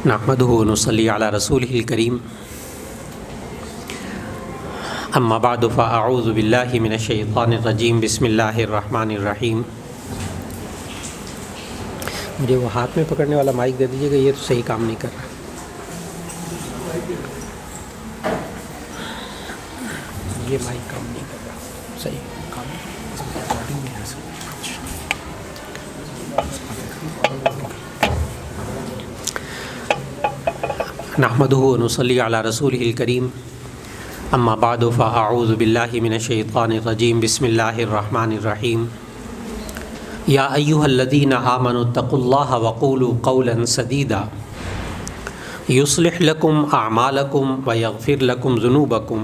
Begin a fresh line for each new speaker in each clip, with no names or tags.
نحمده ونصلي على رسوله الكريم اما بعد فاعوذ بالله من الشیطان الرجیم بسم اللہ الرحمن الرحیم۔ مجھے وہ ہاتھ میں پکڑنے والا مائک دے دیجیے گا، یہ تو صحیح کام نہیں کر رہا۔ یہ مائک کام نہیں کر رہا، صحیح کام نحمده ونصلي على رسوله الكريم اما بعد فاعوذ بالله من الشیطان الرجیم بسم اللہ الرحمن الرحیم۔ یا ایها الذین آمنوا اتقوا اللہ وقولوا قولا سدیدا یصلح لکم اعمالکم ویغفر لکم ذنوبکم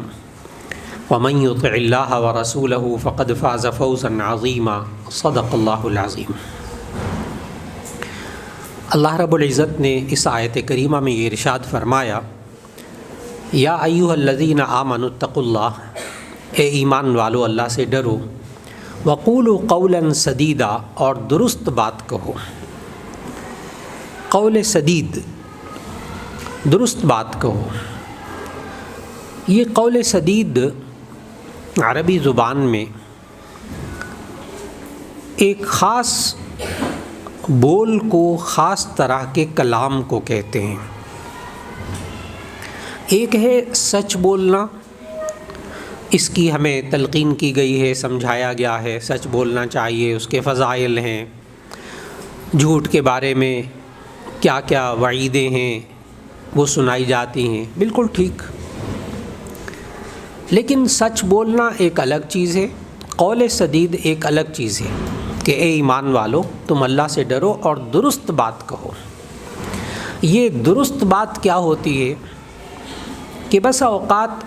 ومن یطع اللہ ورسولہ فقد فاز فوزا عظیما، صدق اللہ العظیم۔ اللہ رب العزت نے اس آیت کریمہ میں یہ ارشاد فرمایا، یا ایھا الذین آمنوا اتقوا اللہ، اے ایمان والو اللہ سے ڈرو، وقولوا قولا سدیدا، اور درست بات کہو۔ قول سدید، درست بات کہو۔ یہ قول سدید عربی زبان میں ایک خاص بول کو، خاص طرح کے کلام کو کہتے ہیں۔ ایک ہے سچ بولنا، اس کی ہمیں تلقین کی گئی ہے، سمجھایا گیا ہے سچ بولنا چاہیے، اس کے فضائل ہیں، جھوٹ کے بارے میں کیا کیا وعیدیں ہیں وہ سنائی جاتی ہیں، بالکل ٹھیک۔ لیکن سچ بولنا ایک الگ چیز ہے، قول سدید ایک الگ چیز ہے کہ اے ایمان والو تم اللہ سے ڈرو اور درست بات کہو۔ یہ درست بات کیا ہوتی ہے کہ بسا اوقات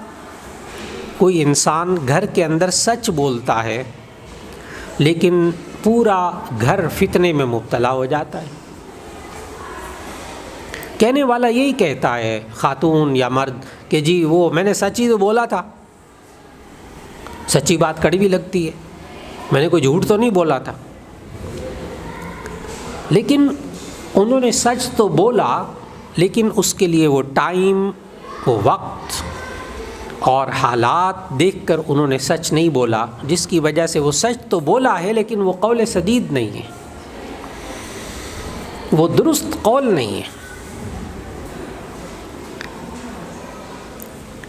کوئی انسان گھر کے اندر سچ بولتا ہے لیکن پورا گھر فتنے میں مبتلا ہو جاتا ہے۔ کہنے والا یہی کہتا ہے، خاتون یا مرد، کہ جی وہ میں نے سچ ہی تو بولا تھا، سچی بات کڑوی لگتی ہے، میں نے کوئی جھوٹ تو نہیں بولا تھا۔ لیکن انہوں نے سچ تو بولا، لیکن اس کے لیے وہ ٹائم، وہ وقت اور حالات دیکھ کر انہوں نے سچ نہیں بولا، جس کی وجہ سے وہ سچ تو بولا ہے لیکن وہ قول سدید نہیں ہے، وہ درست قول نہیں ہے۔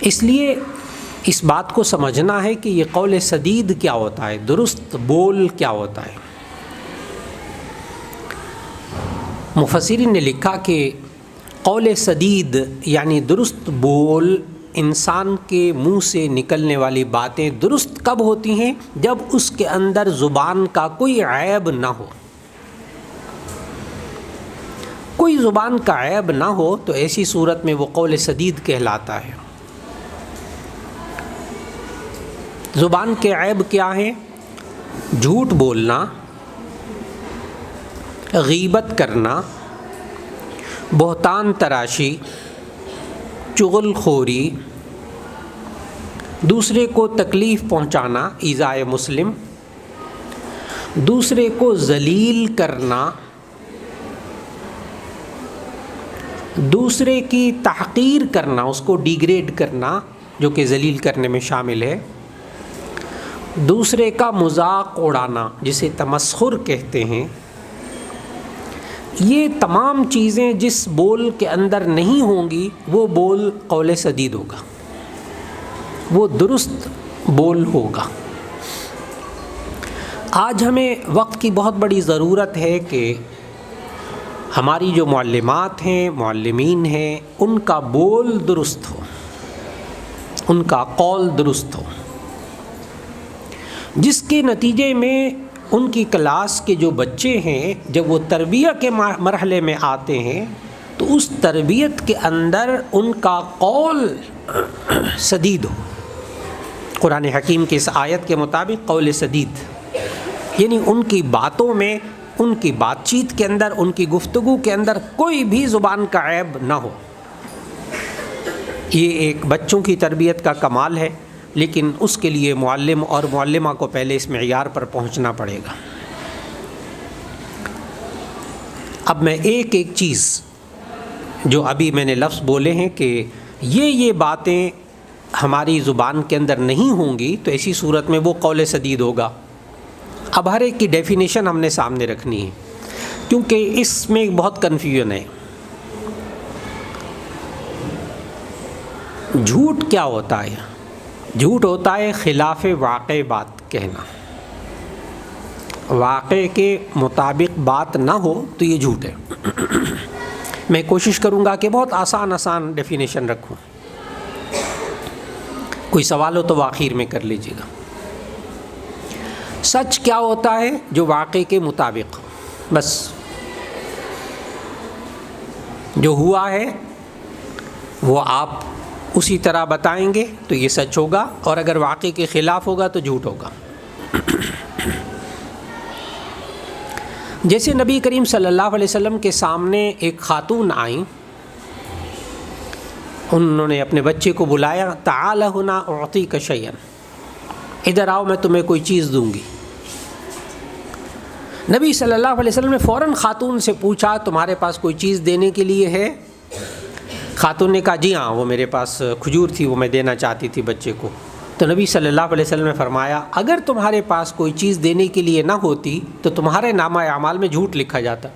اس لیے اس بات کو سمجھنا ہے کہ یہ قول سدید کیا ہوتا ہے، درست بول کیا ہوتا ہے۔ مفسرین نے لکھا کہ قول سدید یعنی درست بول، انسان کے منہ سے نکلنے والی باتیں درست کب ہوتی ہیں؟ جب اس کے اندر زبان کا کوئی عیب نہ ہو۔ کوئی زبان کا عیب نہ ہو تو ایسی صورت میں وہ قول سدید کہلاتا ہے۔ زبان کے عیب کیا ہیں؟ جھوٹ بولنا، غیبت کرنا، بہتان تراشی، چغل خوری، دوسرے کو تکلیف پہنچانا، ایذائے مسلم، دوسرے کو ذلیل کرنا، دوسرے کی تحقیر کرنا، اس کو ڈیگریڈ کرنا جو کہ ذلیل کرنے میں شامل ہے، دوسرے کا مذاق اڑانا جسے تمسخر کہتے ہیں۔ یہ تمام چیزیں جس بول کے اندر نہیں ہوں گی وہ بول قول سدید ہوگا، وہ درست بول ہوگا۔ آج ہمیں وقت کی بہت بڑی ضرورت ہے کہ ہماری جو معلمات ہیں، معلمین ہیں، ان کا بول درست ہو، ان کا قول درست ہو، جس کے نتیجے میں ان کی کلاس کے جو بچے ہیں جب وہ تربیت کے مرحلے میں آتے ہیں تو اس تربیت کے اندر ان کا قول سدید ہو۔ قرآن حکیم کی اس آیت کے مطابق قول سدید یعنی ان کی باتوں میں، ان کی بات چیت کے اندر، ان کی گفتگو کے اندر کوئی بھی زبان کا عیب نہ ہو۔ یہ ایک بچوں کی تربیت کا کمال ہے، لیکن اس کے لیے معلم اور معلمہ کو پہلے اس معیار پر پہنچنا پڑے گا۔ اب میں ایک ایک چیز جو ابھی میں نے لفظ بولے ہیں کہ یہ باتیں ہماری زبان کے اندر نہیں ہوں گی تو ایسی صورت میں وہ قول سدید ہوگا۔ اب ہر ایک کی ڈیفینیشن ہم نے سامنے رکھنی ہے، کیونکہ اس میں بہت کنفیوژن ہے۔ جھوٹ کیا ہوتا ہے؟ جھوٹ ہوتا ہے خلاف واقع بات کہنا، واقع کے مطابق بات نہ ہو تو یہ جھوٹ ہے۔ میں کوشش کروں گا کہ بہت آسان ڈیفینیشن رکھوں، کوئی سوال ہو تو آخر میں کر لیجیے گا۔ سچ کیا ہوتا ہے؟ جو واقع کے مطابق، بس جو ہوا ہے وہ آپ اسی طرح بتائیں گے تو یہ سچ ہوگا، اور اگر واقع کے خلاف ہوگا تو جھوٹ ہوگا۔ جیسے نبی کریم صلی اللہ علیہ وسلم کے سامنے ایک خاتون آئیں، انہوں نے اپنے بچے کو بلایا، تعال ہنا اعطیک شیئا، ادھر آؤ میں تمہیں کوئی چیز دوں گی۔ نبی صلی اللہ علیہ وسلم نے فوراً خاتون سے پوچھا تمہارے پاس کوئی چیز دینے کے لیے ہے؟ خاتون نے کہا جی ہاں، وہ میرے پاس کھجور تھی، وہ میں دینا چاہتی تھی بچے کو۔ تو نبی صلی اللہ علیہ وسلم نے فرمایا اگر تمہارے پاس کوئی چیز دینے کے لیے نہ ہوتی تو تمہارے نامہ اعمال میں جھوٹ لکھا جاتا،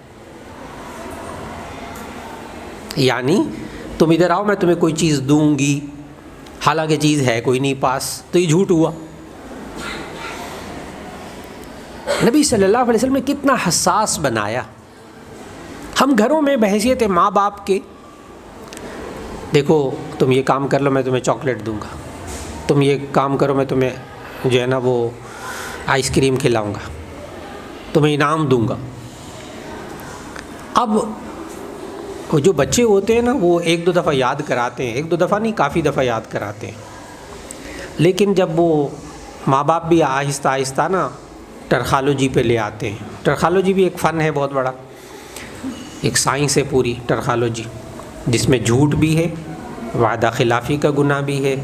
یعنی تم ادھر آؤ میں تمہیں کوئی چیز دوں گی، حالانکہ چیز ہے کوئی نہیں پاس، تو یہ جھوٹ ہوا۔ نبی صلی اللہ علیہ وسلم نے کتنا حساس بنایا۔ ہم گھروں میں بحیثیت ماں باپ کے، دیکھو تم یہ کام کر لو میں تمہیں چاکلیٹ دوں گا، تم یہ کام کرو میں تمہیں جو ہے نا وہ آئس کریم کھلاؤں گا، تمہیں انعام دوں گا۔ اب وہ جو بچے ہوتے ہیں نا وہ ایک دو دفعہ یاد کراتے ہیں، ایک دو دفعہ نہیں کافی دفعہ یاد کراتے ہیں، لیکن جب وہ ماں باپ بھی آہستہ آہستہ نا ٹرخالوجی پہ لے آتے ہیں۔ ٹرخالوجی بھی ایک فن ہے بہت بڑا، ایک سائنس ہے پوری ٹرخالوجی، جس میں جھوٹ بھی ہے، وعدہ خلافی کا گناہ بھی ہے،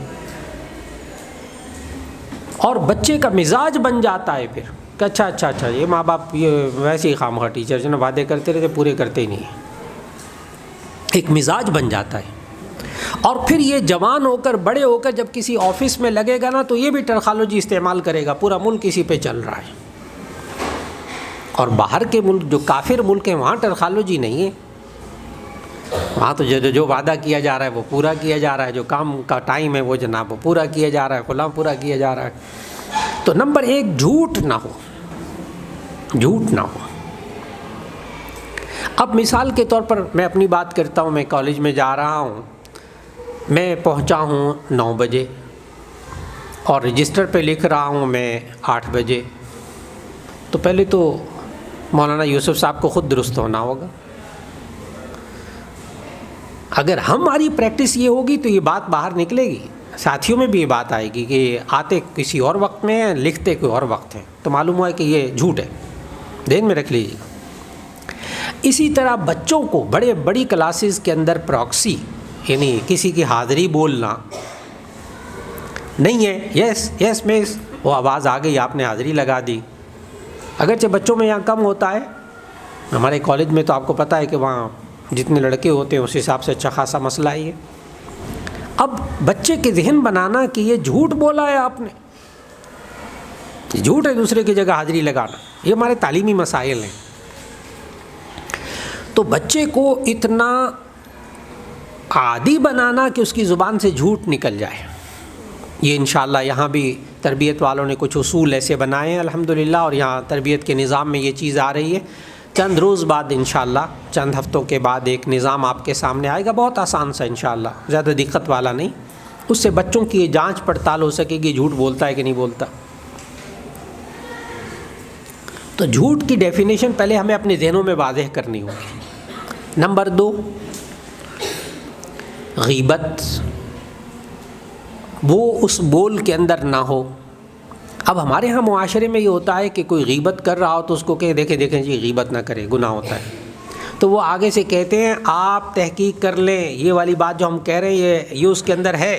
اور بچے کا مزاج بن جاتا ہے پھر کہ اچھا یہ ماں باپ یہ ویسے ہی خواہ ٹیچر جو نا وعدے کرتے رہتے پورے کرتے ہی نہیں ہیں، ایک مزاج بن جاتا ہے۔ اور پھر یہ جوان ہو کر بڑے ہو کر جب کسی آفس میں لگے گا نا تو یہ بھی ٹرخالوجی استعمال کرے گا، پورا ملک اسی پہ چل رہا ہے۔ اور باہر کے ملک جو کافر ملک ہیں وہاں ٹرخالوجی نہیں ہے، وہاں تو جو وعدہ کیا جا رہا ہے وہ پورا کیا جا رہا ہے، جو کام کا ٹائم ہے وہ جناب وہ پورا کیا جا رہا ہے، فلاں پورا کیا جا رہا ہے۔ تو نمبر ایک جھوٹ نہ ہو، جھوٹ نہ ہو۔ اب مثال کے طور پر میں اپنی بات کرتا ہوں، میں کالج میں جا رہا ہوں، میں پہنچا ہوں 9 بجے اور رجسٹر پہ لکھ رہا ہوں میں 8 بجے، تو پہلے تو مولانا یوسف صاحب کو خود درست ہونا ہوگا۔ اگر ہماری پریکٹس یہ ہوگی تو یہ بات باہر نکلے گی، ساتھیوں میں بھی یہ بات آئے گی کہ آتے کسی اور وقت میں ہیں، لکھتے کوئی اور وقت ہیں، تو معلوم ہوا ہے کہ یہ جھوٹ ہے، دھیان میں رکھ لیجیے۔ اسی طرح بچوں کو بڑی کلاسز کے اندر پراکسی یعنی کسی کی حاضری بولنا نہیں ہے، یس مس، وہ آواز آ گئی آپ نے حاضری لگا دی، اگرچہ بچوں میں یہاں کم ہوتا ہے، ہمارے کالج میں تو آپ کو پتہ ہے کہ وہاں جتنے لڑکے ہوتے ہیں اس حساب سے اچھا خاصا مسئلہ ہی ہے۔ اب بچے کے ذہن بنانا کہ یہ جھوٹ بولا ہے آپ نے، جھوٹ ہے دوسرے کی جگہ حاضری لگانا، یہ ہمارے تعلیمی مسائل ہیں۔ تو بچے کو اتنا عادی بنانا کہ اس کی زبان سے جھوٹ نکل جائے، یہ انشاءاللہ یہاں بھی تربیت والوں نے کچھ اصول ایسے بنائے ہیں الحمدللہ، اور یہاں تربیت کے نظام میں یہ چیز آ رہی ہے۔ چند روز بعد انشاءاللہ، چند ہفتوں کے بعد ایک نظام آپ کے سامنے آئے گا، بہت آسان سا انشاءاللہ، زیادہ دقت والا نہیں، اس سے بچوں کی یہ جانچ پڑتال ہو سکے گی جھوٹ بولتا ہے کہ نہیں بولتا۔ تو جھوٹ کی ڈیفینیشن پہلے ہمیں اپنے ذہنوں میں واضح کرنی ہوگی۔ نمبر 2، غیبت، وہ اس بول کے اندر نہ ہو۔ اب ہمارے ہاں معاشرے میں یہ ہوتا ہے کہ کوئی غیبت کر رہا ہو تو اس کو کہ دیکھیں جی غیبت نہ کرے، گناہ ہوتا ہے، تو وہ آگے سے کہتے ہیں آپ تحقیق کر لیں، یہ والی بات جو ہم کہہ رہے ہیں یہ اس کے اندر ہے،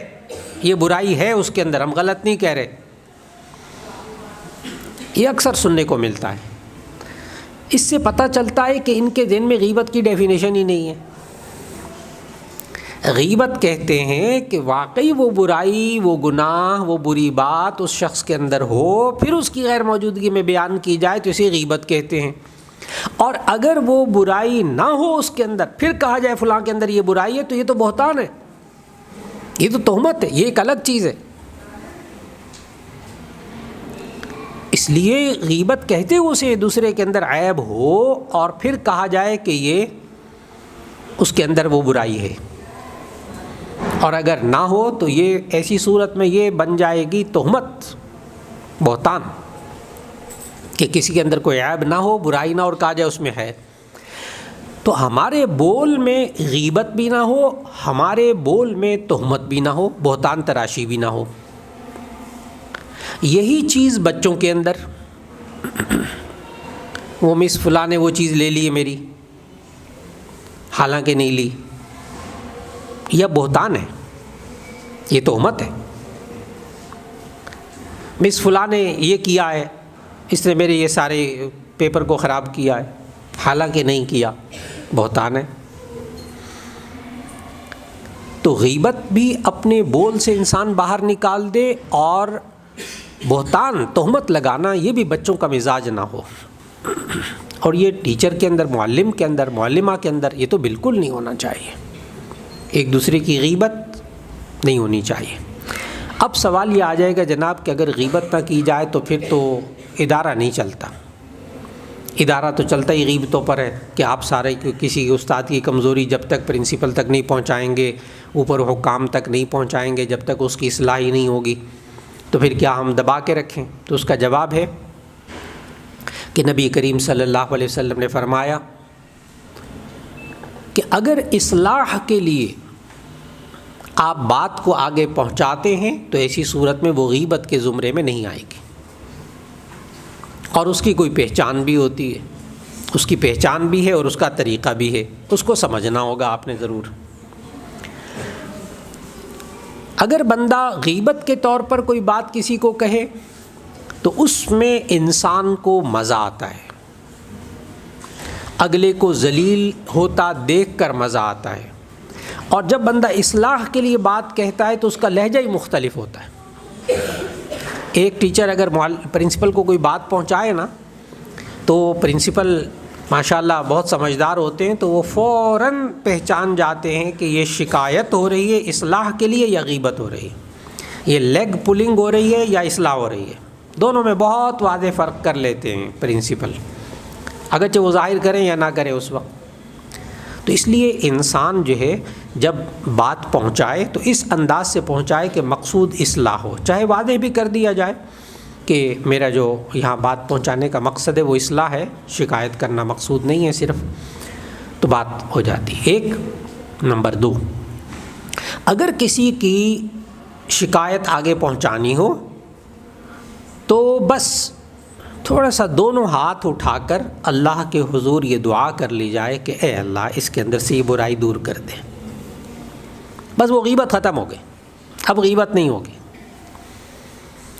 یہ برائی ہے اس کے اندر، ہم غلط نہیں کہہ رہے۔ یہ اکثر سننے کو ملتا ہے۔ اس سے پتہ چلتا ہے کہ ان کے ذہن میں غیبت کی ڈیفینیشن ہی نہیں ہے۔ غیبت کہتے ہیں کہ واقعی وہ برائی، وہ گناہ، وہ بری بات اس شخص کے اندر ہو، پھر اس کی غیر موجودگی میں بیان کی جائے تو اسے غیبت کہتے ہیں۔ اور اگر وہ برائی نہ ہو اس کے اندر، پھر کہا جائے فلاں کے اندر یہ برائی ہے، تو یہ تو بہتان ہے، یہ تو تہمت ہے، یہ ایک الگ چیز ہے۔ اس لیے غیبت کہتے ہوئے اسے دوسرے کے اندر عیب ہو اور پھر کہا جائے کہ یہ اس کے اندر وہ برائی ہے، اور اگر نہ ہو تو یہ ایسی صورت میں یہ بن جائے گی تہمت، بہتان، کہ کسی کے اندر کوئی عیب نہ ہو، برائی نہ، اور کہا جائے اس میں ہے۔ تو ہمارے بول میں غیبت بھی نہ ہو، ہمارے بول میں تہمت بھی نہ ہو، بہتان تراشی بھی نہ ہو۔ یہی چیز بچوں کے اندر، وہ مس فلاں نے وہ چیز لے لی ہے میری، حالانکہ نہیں لی، یہ بہتان ہے، یہ تہمت ہے۔ مس فلاں نے یہ کیا ہے، اس نے میرے یہ سارے پیپر کو خراب کیا ہے، حالانکہ نہیں کیا، بہتان ہے۔ تو غیبت بھی اپنے بول سے انسان باہر نکال دے، اور بہتان، تہمت لگانا، یہ بھی بچوں کا مزاج نہ ہو، اور یہ ٹیچر کے اندر، معلم کے اندر، معلمہ کے اندر یہ تو بالکل نہیں ہونا چاہیے۔ ایک دوسرے کی غیبت نہیں ہونی چاہیے۔ اب سوال یہ آ جائے گا جناب کہ اگر غیبت نہ کی جائے تو پھر تو ادارہ نہیں چلتا۔ ادارہ تو چلتا ہی غیبتوں پر ہے کہ آپ سارے کسی استاد کی کمزوری جب تک پرنسپل تک نہیں پہنچائیں گے، اوپر حکام تک نہیں پہنچائیں گے، جب تک اس کی اصلاح ہی نہیں ہوگی، تو پھر کیا ہم دبا کے رکھیں؟ تو اس کا جواب ہے کہ نبی کریم صلی اللہ علیہ وسلم نے فرمایا کہ اگر اصلاح کے لیے آپ بات کو آگے پہنچاتے ہیں تو ایسی صورت میں وہ غیبت کے زمرے میں نہیں آئے گی، اور اس کی کوئی پہچان بھی ہوتی ہے، اس کی پہچان بھی ہے اور اس کا طریقہ بھی ہے، اس کو سمجھنا ہوگا آپ نے ضرور۔ اگر بندہ غیبت کے طور پر کوئی بات کسی کو کہے تو اس میں انسان کو مزہ آتا ہے، اگلے کو ذلیل ہوتا دیکھ کر مزہ آتا ہے، اور جب بندہ اصلاح کے لیے بات کہتا ہے تو اس کا لہجہ ہی مختلف ہوتا ہے۔ ایک ٹیچر اگر پرنسپل کو کوئی بات پہنچائے نا، تو پرنسپل ماشاءاللہ بہت سمجھدار ہوتے ہیں، تو وہ فوراً پہچان جاتے ہیں کہ یہ شکایت ہو رہی ہے اصلاح کے لیے یا غیبت ہو رہی ہے، یہ لیگ پولنگ ہو رہی ہے یا اصلاح ہو رہی ہے۔ دونوں میں بہت واضح فرق کر لیتے ہیں پرنسپل، اگرچہ وہ ظاہر کریں یا نہ کریں اس وقت۔ تو اس لیے انسان جو ہے جب بات پہنچائے تو اس انداز سے پہنچائے کہ مقصود اصلاح ہو، چاہے واضح بھی کر دیا جائے کہ میرا جو یہاں بات پہنچانے کا مقصد ہے وہ اصلاح ہے، شکایت کرنا مقصود نہیں ہے صرف، تو بات ہو جاتی ہے۔ ایک نمبر دو، اگر کسی کی شکایت آگے پہنچانی ہو تو بس تھوڑا سا دونوں ہاتھ اٹھا کر اللہ کے حضور یہ دعا کر لی جائے کہ اے اللہ اس کے اندر سے یہ برائی دور کر دے، بس وہ غیبت ختم ہو گئی، اب غیبت نہیں ہوگی۔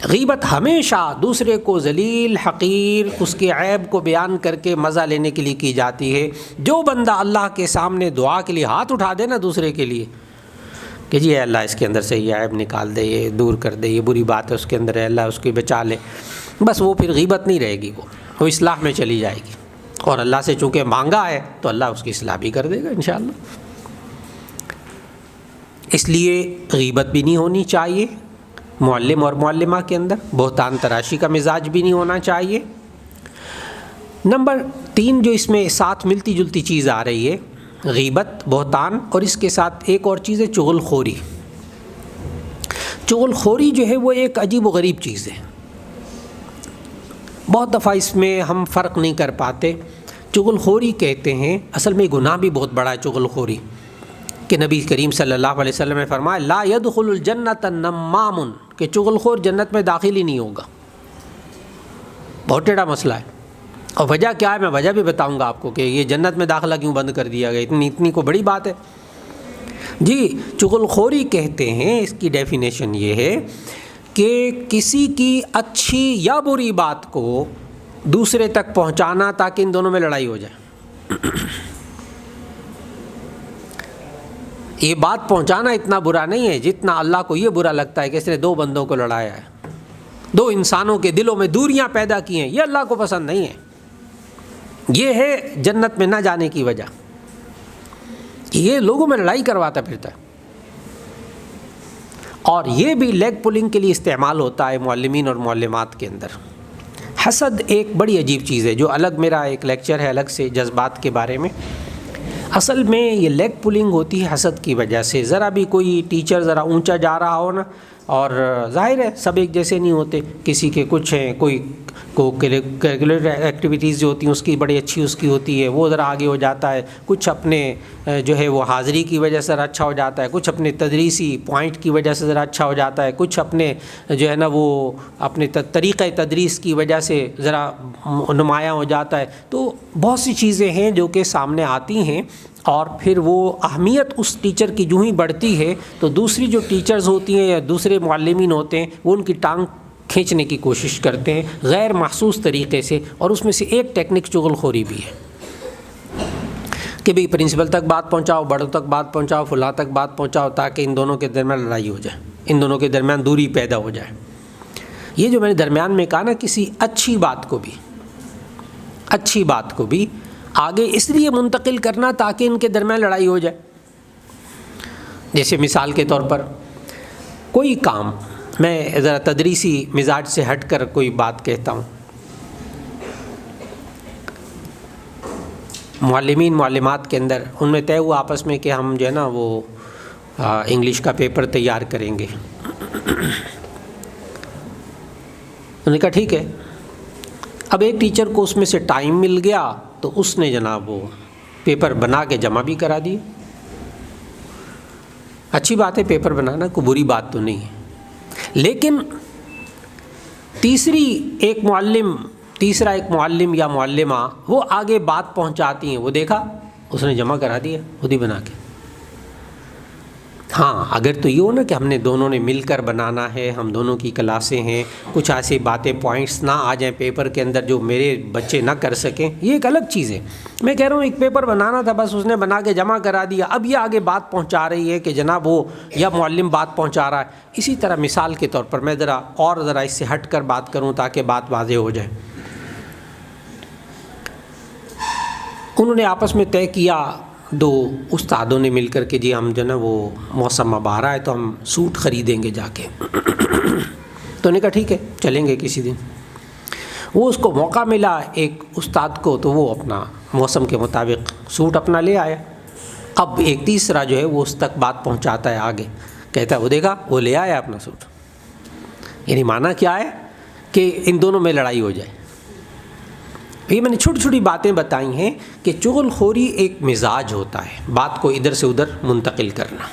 غیبت ہمیشہ دوسرے کو ذلیل، حقیر، اس کے عیب کو بیان کر کے مزہ لینے کے لیے کی جاتی ہے۔ جو بندہ اللہ کے سامنے دعا کے لیے ہاتھ اٹھا دے نا دوسرے کے لیے کہ جی اے اللہ اس کے اندر سے یہ عیب نکال دے، یہ دور کر دے، یہ بری بات ہے اس کے اندر، اے اللہ اس کی بچا لے، بس وہ پھر غیبت نہیں رہے گی، وہ اصلاح میں چلی جائے گی، اور اللہ سے چونکہ مانگا ہے تو اللہ اس کی اصلاح بھی کر دے گا انشاءاللہ۔ اس لیے غیبت بھی نہیں ہونی چاہیے معلم اور معلمہ کے اندر، بہتان تراشی کا مزاج بھی نہیں ہونا چاہیے۔ نمبر 3 جو اس میں ساتھ ملتی جلتی چیز آ رہی ہے، غیبت، بہتان، اور اس کے ساتھ ایک اور چیز ہے چغل خوری۔ چغل خوری جو ہے وہ ایک عجیب و غریب چیز ہے، بہت دفعہ اس میں ہم فرق نہیں کر پاتے۔ چغل خوری کہتے ہیں، اصل میں گناہ بھی بہت بڑا ہے چغل خوری، کہ نبی کریم صلی اللہ علیہ وسلم نے فرمایا لا يدخل الجنت نمام، کہ چغل خور جنت میں داخل ہی نہیں ہوگا۔ بہت ٹیڑھا مسئلہ ہے، اور وجہ کیا ہے میں وجہ بھی بتاؤں گا آپ کو کہ یہ جنت میں داخلہ کیوں بند کر دیا گیا، اتنی کو بڑی بات ہے جی۔ چغل خوری کہتے ہیں، اس کی ڈیفینیشن یہ ہے کہ کسی کی اچھی یا بری بات کو دوسرے تک پہنچانا تاکہ ان دونوں میں لڑائی ہو جائے۔ یہ بات پہنچانا اتنا برا نہیں ہے جتنا اللہ کو یہ برا لگتا ہے کہ اس نے دو بندوں کو لڑایا ہے، دو انسانوں کے دلوں میں دوریاں پیدا کی ہیں. یہ اللہ کو پسند نہیں ہے. یہ ہے جنت میں نہ جانے کی وجہ. یہ لوگوں میں لڑائی کرواتا پھرتا ہے. اور یہ بھی لیگ پولنگ کے لیے استعمال ہوتا ہے معلمین اور معلمات کے اندر. حسد ایک بڑی عجیب چیز ہے، جو الگ میرا ایک لیکچر ہے الگ سے جذبات کے بارے میں. اصل میں یہ لیگ پولنگ ہوتی ہے حسد کی وجہ سے. ذرا بھی کوئی ٹیچر ذرا اونچا جا رہا ہو نا، اور ظاہر ہے سب ایک جیسے نہیں ہوتے، کسی کے کچھ ہیں، کوئی کو کیریکولر ایکٹیویٹیز جو ہوتی ہیں اس کی بڑی اچھی اس کی ہوتی ہے، وہ ذرا آگے ہو جاتا ہے. کچھ اپنے جو ہے وہ حاضری کی وجہ سے ذرا اچھا ہو جاتا ہے، کچھ اپنے تدریسی پوائنٹ کی وجہ سے ذرا اچھا ہو جاتا ہے، کچھ اپنے جو ہے نا وہ اپنے طریقہ تدریس کی وجہ سے ذرا نمایاں ہو جاتا ہے. تو بہت سی چیزیں ہیں جو کہ سامنے آتی ہیں، اور پھر وہ اہمیت اس ٹیچر کی جو ہی بڑھتی ہے تو دوسری جو ٹیچرز ہوتی ہیں یا دوسرے معلمین ہوتے ہیں وہ ان کی ٹانگ کھینچنے کی کوشش کرتے ہیں غیر محسوس طریقے سے. اور اس میں سے ایک ٹیکنک چغل خوری بھی ہے کہ بھئی پرنسپل تک بات پہنچاؤ، بڑوں تک بات پہنچاؤ، فلاں تک بات پہنچاؤ، تاکہ ان دونوں کے درمیان لڑائی ہو جائے، ان دونوں کے درمیان دوری پیدا ہو جائے. یہ جو میں نے درمیان میں کہا نا، کسی اچھی بات کو بھی آگے اس لیے منتقل کرنا تاکہ ان کے درمیان لڑائی ہو جائے. جیسے مثال کے طور پر کوئی کام، میں ذرا تدریسی مزاج سے ہٹ کر کوئی بات کہتا ہوں. معلمین معلمات کے اندر ان میں طے ہوا آپس میں کہ ہم جو ہے نا وہ انگلش کا پیپر تیار کریں گے. انہوں نے کہا ٹھیک ہے. اب ایک ٹیچر کو اس میں سے ٹائم مل گیا تو اس نے جناب وہ پیپر بنا کے جمع بھی کرا دیے. اچھی بات ہے پیپر بنانا، کوئی بری بات تو نہیں ہے. لیکن تیسرا ایک معلم یا معلمہ وہ آگے بات پہنچاتی ہیں، وہ دیکھا اس نے جمع کرا دیا خود ہی بنا کے. ہاں اگر تو یہ ہو نا کہ ہم نے دونوں نے مل کر بنانا ہے، ہم دونوں کی کلاسیں ہیں، کچھ ایسی باتیں پوائنٹس نہ آ جائیں پیپر کے اندر جو میرے بچے نہ کر سکیں، یہ ایک الگ چیز ہے. میں کہہ رہا ہوں ایک پیپر بنانا تھا، بس اس نے بنا کے جمع کرا دیا. اب یہ آگے بات پہنچا رہی ہے کہ جناب وہ یا معلم بات پہنچا رہا ہے. اسی طرح مثال کے طور پر میں ذرا اس سے ہٹ کر بات کروں تاکہ بات واضح ہو جائے. انہوں نے آپس میں طے کیا، دو استادوں نے مل کر کے جی ہم جو نا وہ موسم اب آ رہا ہے تو ہم سوٹ خریدیں گے جا کے. تو نے کہا ٹھیک ہے چلیں گے کسی دن. وہ اس کو موقع ملا ایک استاد کو تو وہ اپنا موسم کے مطابق سوٹ اپنا لے آیا. اب ایک تیسرا جو ہے وہ اس تک بات پہنچاتا ہے آگے، کہتا ہے وہ دیکھا وہ لے آیا اپنا سوٹ. یعنی معنی کیا ہے کہ ان دونوں میں لڑائی ہو جائے. یہ میں نے چھوٹی چھوٹی باتیں بتائی ہیں کہ چغل خوری ایک مزاج ہوتا ہے، بات کو ادھر سے ادھر منتقل کرنا.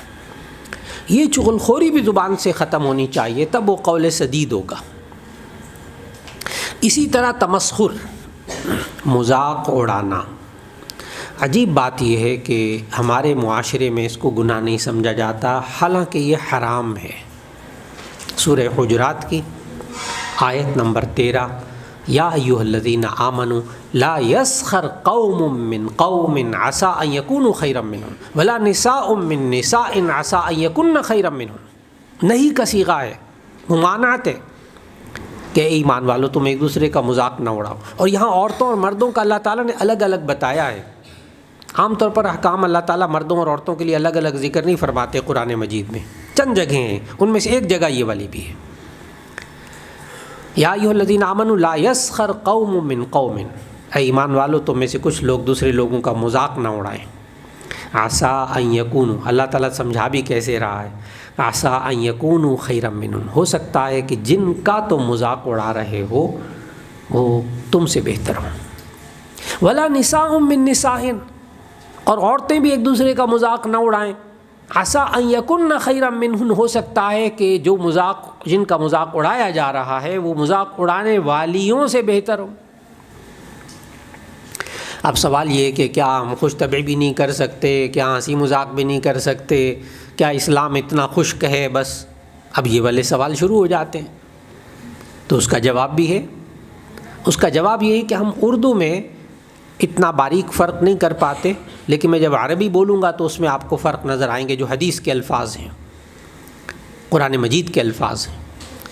یہ چغل خوری بھی زبان سے ختم ہونی چاہیے، تب وہ قول سدید ہوگا. اسی طرح تمسخر، مذاق اڑانا. عجیب بات یہ ہے کہ ہمارے معاشرے میں اس کو گناہ نہیں سمجھا جاتا، حالانکہ یہ حرام ہے. سورہ حجرات کی آیت نمبر 13، یا ایھا الذین آمنوا لا یسخر قوم من قوم عسى ان یکونوا خیرا منهم ولا نساء من نساء عسى ان یکن خیرا منهم. نہیں کا صیغہ ہے، ممانعت ہے کہ ایمان والو تم ایک دوسرے کا مذاق نہ اڑاؤ. اور یہاں عورتوں اور مردوں کا اللہ تعالیٰ نے الگ الگ بتایا ہے. عام طور پر احکام اللہ تعالیٰ مردوں اور عورتوں کے لیے الگ الگ ذکر نہیں فرماتے قرآن مجید میں. چند جگہیں ہیں، ان میں سے ایک جگہ یہ والی بھی ہے. یا ایھا الذین آمنوا لا یسخر قوم من قوم، اے ایمان والو تم میں سے کچھ لوگ دوسرے لوگوں کا مذاق نہ اڑائیں. عسیٰ ان یکونوا، اللہ تعالیٰ سمجھا بھی کیسے رہا ہے، عسیٰ ان یکونوا خیرا منہم، ہو سکتا ہے کہ جن کا تم مذاق اڑا رہے ہو وہ تم سے بہتر ہوں. ولا نساء من نساء، اور عورتیں بھی ایک دوسرے کا مذاق نہ اڑائیں. عسیٰ ان یکن خیرا منہن، ہو سکتا ہے کہ جو جن کا مذاق اڑایا جا رہا ہے وہ مذاق اڑانے والیوں سے بہتر ہو. اب سوال یہ ہے کہ کیا ہم خوش طبعی بھی نہیں کر سکتے، کیا ہنسی مذاق بھی نہیں کر سکتے، کیا اسلام اتنا خشک ہے بس؟ اب یہ والے سوال شروع ہو جاتے ہیں. تو اس کا جواب بھی ہے. اس کا جواب یہ ہے کہ ہم اردو میں اتنا باریک فرق نہیں کر پاتے لیکن میں جب عربی بولوں گا تو اس میں آپ کو فرق نظر آئیں گے جو حدیث کے الفاظ ہیں، قرآن مجید کے الفاظ ہیں۔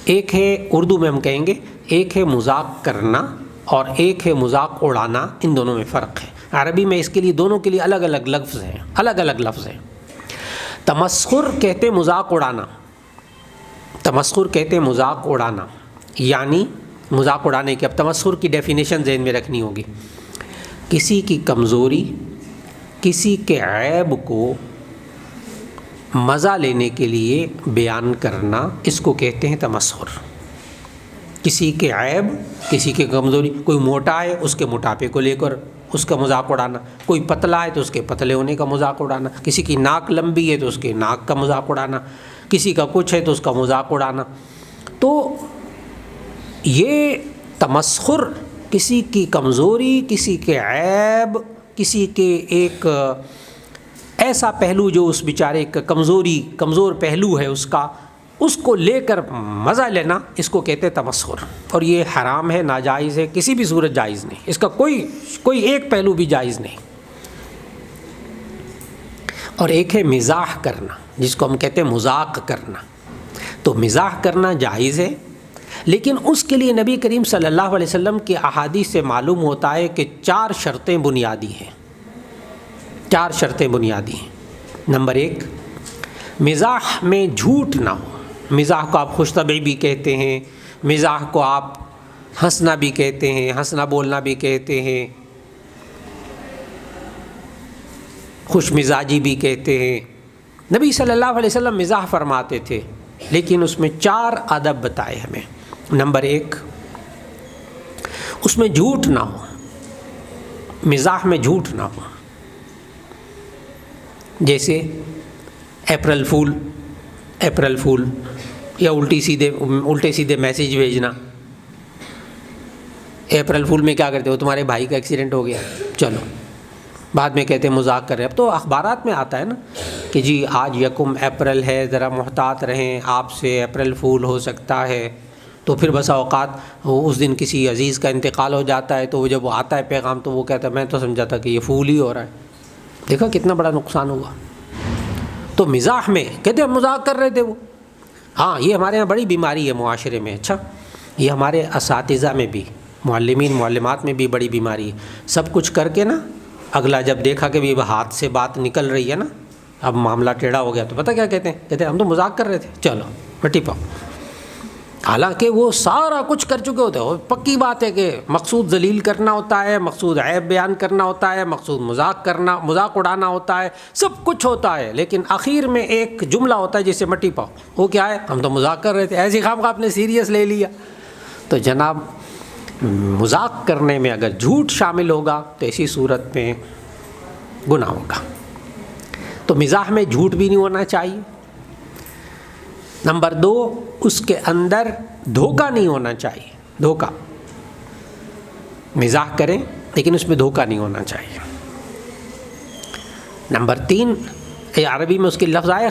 ایک ہے اردو میں ہم کہیں گے، ایک ہے مذاق کرنا اور ایک ہے مذاق اڑانا، ان دونوں میں فرق ہے۔ عربی میں اس کے لیے دونوں کے لیے الگ الگ لفظ ہیں، الگ الگ لفظ ہیں۔ تمسخر کہتے ہیں مذاق اڑانا، تمسخر کہتے ہیں مذاق اڑانا، یعنی مذاق اڑانے کی، اب تمسخر کی ڈیفینیشن ذہن میں رکھنی ہوگی، کسی کی کمزوری، کسی کے عیب کو مزہ لینے کے لیے بیان کرنا، اس کو کہتے ہیں تمسخر۔ کسی کے عیب، کسی کی کمزوری، کوئی موٹا ہے اس کے موٹاپے کو لے کر اس کا مذاق اڑانا، کوئی پتلا ہے تو اس کے پتلے ہونے کا مذاق اڑانا، کسی کی ناک لمبی ہے تو اس کے ناک کا مذاق اڑانا، کسی کا کچھ ہے تو اس کا مذاق اڑانا۔ تو یہ تمسخر کسی کی کمزوری، کسی کے عیب، کسی کے ایک ایسا پہلو جو اس بیچارے کا کمزور پہلو ہے اس کو لے کر مزہ لینا، اس کو کہتے ہیں تمسخر۔ اور یہ حرام ہے، ناجائز ہے، کسی بھی صورت جائز نہیں، اس کا کوئی ایک پہلو بھی جائز نہیں۔ اور ایک ہے مزاح کرنا، جس کو ہم کہتے ہیں مذاق کرنا۔ تو مزاح کرنا جائز ہے، لیکن اس کے لیے نبی کریم صلی اللہ علیہ وسلم کی احادیث سے معلوم ہوتا ہے کہ 4 شرطیں بنیادی ہیں، 4 شرطیں بنیادی ہیں۔ نمبر 1، مزاح میں جھوٹ نہ ہو۔ مزاح کو آپ خوش طبعی بھی کہتے ہیں، مزاح کو آپ ہنسنا بھی کہتے ہیں، ہنسنا بولنا بھی کہتے ہیں، خوش مزاجی بھی کہتے ہیں۔ نبی صلی اللہ علیہ وسلم مزاح فرماتے تھے، لیکن اس میں 4 ادب بتائے ہمیں۔ نمبر 1، اس میں جھوٹ نہ ہو، مزاح میں جھوٹ نہ ہو۔ جیسے اپریل فول یا الٹے سیدھے میسیج بھیجنا۔ اپریل فول میں کیا کرتے ہو، تمہارے بھائی کا ایکسیڈنٹ ہو گیا، چلو بعد میں کہتے ہیں مذاق کر رہے ہیں۔ اب تو اخبارات میں آتا ہے نا کہ جی آج 1 اپریل ہے، ذرا محتاط رہیں، آپ سے اپریل فول ہو سکتا ہے۔ تو پھر بسا اوقات اس دن کسی عزیز کا انتقال ہو جاتا ہے، تو وہ جب وہ آتا ہے پیغام تو وہ کہتا ہے میں تو سمجھا تھا کہ یہ فول ہی ہو رہا ہے، دیکھا کتنا بڑا نقصان ہوا۔ تو مزاح میں کہتے ہیں مذاق کر رہے تھے وہ۔ ہاں، یہ ہمارے یہاں بڑی بیماری ہے معاشرے میں۔ اچھا، یہ ہمارے اساتذہ میں بھی، معلمین معلمات میں بھی بڑی بیماری ہے۔ سب کچھ کر کے نا، اگلا جب دیکھا کہ بھی ہاتھ سے بات نکل رہی ہے نا، اب معاملہ ٹیڑھا ہو گیا، تو پتہ کیا کہتے ہیں ہم تو مذاق کر رہے تھے، چلو مٹی پاؤ۔ حالانکہ وہ سارا کچھ کر چکے ہوتے ہیں۔ پکی بات ہے کہ مقصود ذلیل کرنا ہوتا ہے، مقصود عیب بیان کرنا ہوتا ہے، مقصود مذاق اڑانا ہوتا ہے، سب کچھ ہوتا ہے، لیکن آخر میں ایک جملہ ہوتا ہے جسے مٹی پاؤ۔ وہ کیا ہے، ہم تو مذاق کر رہے تھے، ایسی خام آپ نے سیریس لے لیا۔ تو جناب، مذاق کرنے میں اگر جھوٹ شامل ہوگا تو ایسی صورت میں گناہ ہوگا۔ تو مزاح میں جھوٹ بھی نہیں ہونا چاہیے۔ نمبر 2، اس کے اندر دھوکہ نہیں ہونا چاہیے، دھوکہ۔ مزاح کریں لیکن اس میں دھوکہ نہیں ہونا چاہیے۔ نمبر 3، عربی میں اس کے لفظ آیا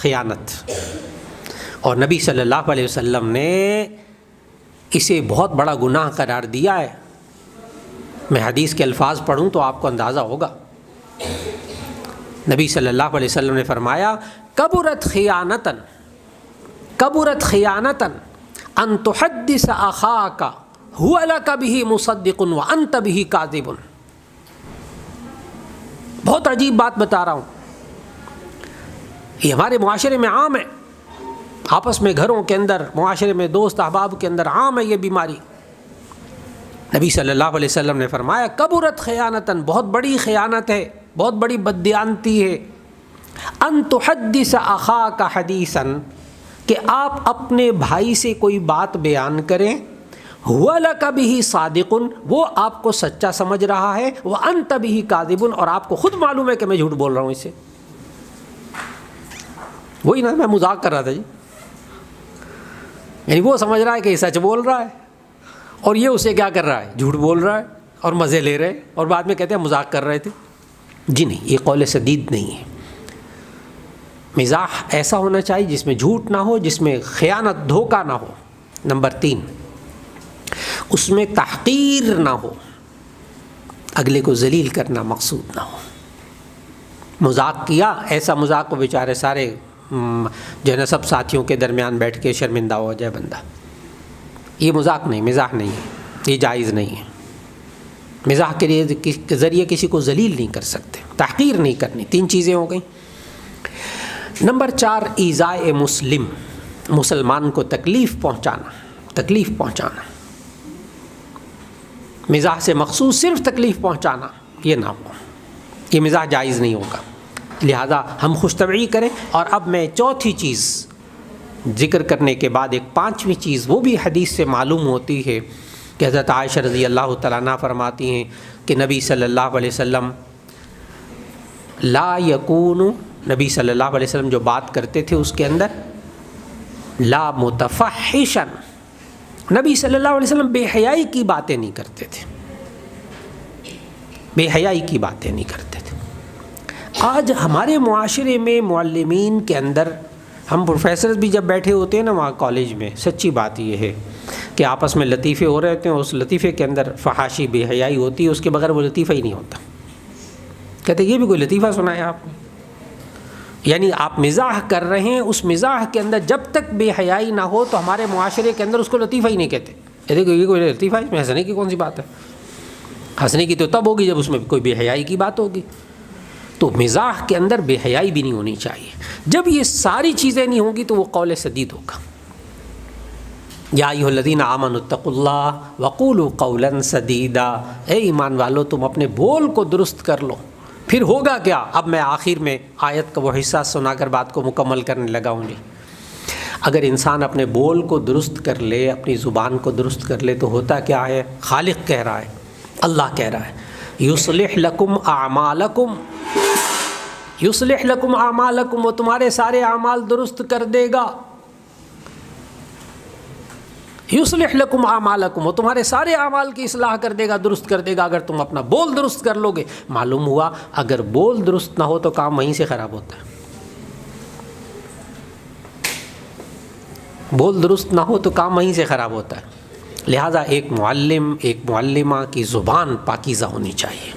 خیانت، اور نبی صلی اللہ علیہ وسلم نے اسے بہت بڑا گناہ قرار دیا ہے۔ میں حدیث کے الفاظ پڑھوں تو آپ کو اندازہ ہوگا۔ نبی صلی اللہ علیہ وسلم نے فرمایا، کبرت خیانتاً ان تحدث اخاک هو لك به مصدق وانت به کاذب۔ بہت عجیب بات بتا رہا ہوں، یہ ہمارے معاشرے میں عام ہے، آپس میں گھروں کے اندر، معاشرے میں دوست احباب کے اندر عام ہے یہ بیماری۔ نبی صلی اللہ علیہ وسلم نے فرمایا، کبرت خیانتاً، بہت بڑی خیانت ہے، بہت بڑی بددیانتی ہے، ان تحدث اخاک حدیثاً، کہ آپ اپنے بھائی سے کوئی بات بیان کریں، هو لک بہ صادق، وہ آپ کو سچا سمجھ رہا ہے، وانت بہ کاذب، اور آپ کو خود معلوم ہے کہ میں جھوٹ بول رہا ہوں اس سے۔ وہی نا، میں مذاق کر رہا تھا جی، یعنی وہ سمجھ رہا ہے کہ یہ سچ بول رہا ہے، اور یہ اسے کیا کر رہا ہے، جھوٹ بول رہا ہے اور مزے لے رہے، اور بعد میں کہتے ہیں مذاق کر رہے تھے۔ جی نہیں، یہ قول سدید نہیں ہے۔ مزاح ایسا ہونا چاہیے جس میں جھوٹ نہ ہو، جس میں خیانت، دھوکہ نہ ہو۔ نمبر 3، اس میں تحقیر نہ ہو، اگلے کو ذلیل کرنا مقصود نہ ہو۔ مذاق کیا، ایسا مذاق کو بیچارے سارے جو ہے نا سب ساتھیوں کے درمیان بیٹھ کے شرمندہ ہو جائے بندہ. یہ مذاق نہیں، مزاح نہیں ہے، یہ جائز نہیں ہے. مزاح کے ذریعے کسی کو ذلیل نہیں کر سکتے، تحقیر نہیں کرنی. 3 چیزیں ہو گئیں. نمبر 4 ایذاء مسلم، مسلمان کو تکلیف پہنچانا. مزاح سے مخصوص صرف تکلیف پہنچانا یہ نہ ہو، یہ مزاح جائز نہیں ہوگا. لہذا ہم خوش طبعی کریں. اور اب میں چوتھی چیز ذکر کرنے کے بعد ایک 5ویں چیز، وہ بھی حدیث سے معلوم ہوتی ہے کہ حضرت عائشہ رضی اللہ تعالیٰ عنہ فرماتی ہیں کہ نبی صلی اللہ علیہ وسلم نبی صلی اللہ علیہ وسلم جو بات کرتے تھے اس کے اندر لا متفحشا، نبی صلی اللہ علیہ وسلم بے حیائی کی باتیں نہیں کرتے تھے، بے حیائی کی باتیں نہیں کرتے تھے. آج ہمارے معاشرے میں معلمین کے اندر، ہم پروفیسرز بھی جب بیٹھے ہوتے ہیں نا وہاں کالج میں، سچی بات یہ ہے کہ آپس میں لطیفے ہو رہے ہوتے ہیں، اس لطیفے کے اندر فحاشی بے حیائی ہوتی ہے، اس کے بغیر وہ لطیفہ ہی نہیں ہوتا. کہتے یہ بھی کوئی لطیفہ سنا ہے آپ نے؟ یعنی آپ مزاح کر رہے ہیں، اس مزاح کے اندر جب تک بے حیائی نہ ہو تو ہمارے معاشرے کے اندر اس کو لطیفہ ہی نہیں کہتے. یہ کوئی لطیفہ ہے، اس میں ہنسنے کی کون سی بات ہے؟ ہنسنے کی تو تب ہوگی جب اس میں کوئی بے حیائی کی بات ہوگی. تو مزاح کے اندر بے حیائی بھی نہیں ہونی چاہیے. جب یہ ساری چیزیں نہیں ہوں گی تو وہ قول سدید ہوگا. یا ایھا الذین آمنوا اتقوا اللہ وقولوا قولا سدیدا، اے ایمان والو تم اپنے بول کو درست کر لو. پھر ہوگا کیا؟ اب میں آخر میں آیت کا وہ حصہ سنا کر بات کو مکمل کرنے لگا ہوں جی. اگر انسان اپنے بول کو درست کر لے، اپنی زبان کو درست کر لے تو ہوتا کیا ہے؟ خالق کہہ رہا ہے، اللہ کہہ رہا ہے یصلح لکم اعمالکم، یصلح لکم اعمالکم، وہ تمہارے سارے اعمال درست کر دے گا. یصلح لکم اعمالکم، وہ تمہارے سارے اعمال کی اصلاح کر دے گا، درست کر دے گا اگر تم اپنا بول درست کر لو گے. معلوم ہوا اگر بول درست نہ ہو تو کام وہیں سے خراب ہوتا ہے. بول درست نہ ہو تو کام وہیں سے خراب ہوتا ہے. لہٰذا ایک معلم، ایک معلمہ کی زبان پاکیزہ ہونی چاہیے.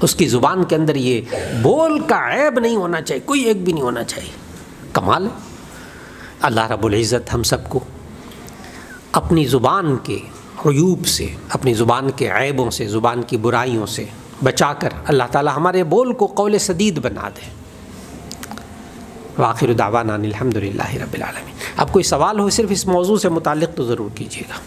اس کی زبان کے اندر یہ بول کا عیب نہیں ہونا چاہیے، کوئی ایک بھی نہیں ہونا چاہیے. کمال ہے. اللہ رب العزت ہم سب کو اپنی زبان کے عیوب سے، اپنی زبان کے عیبوں سے، زبان کی برائیوں سے بچا کر اللہ تعالی ہمارے بول کو قول سدید بنا دے. وآخر دعوانا الحمد للہ رب العالمین. اب کوئی سوال ہو صرف اس موضوع سے متعلق تو ضرور کیجیے گا.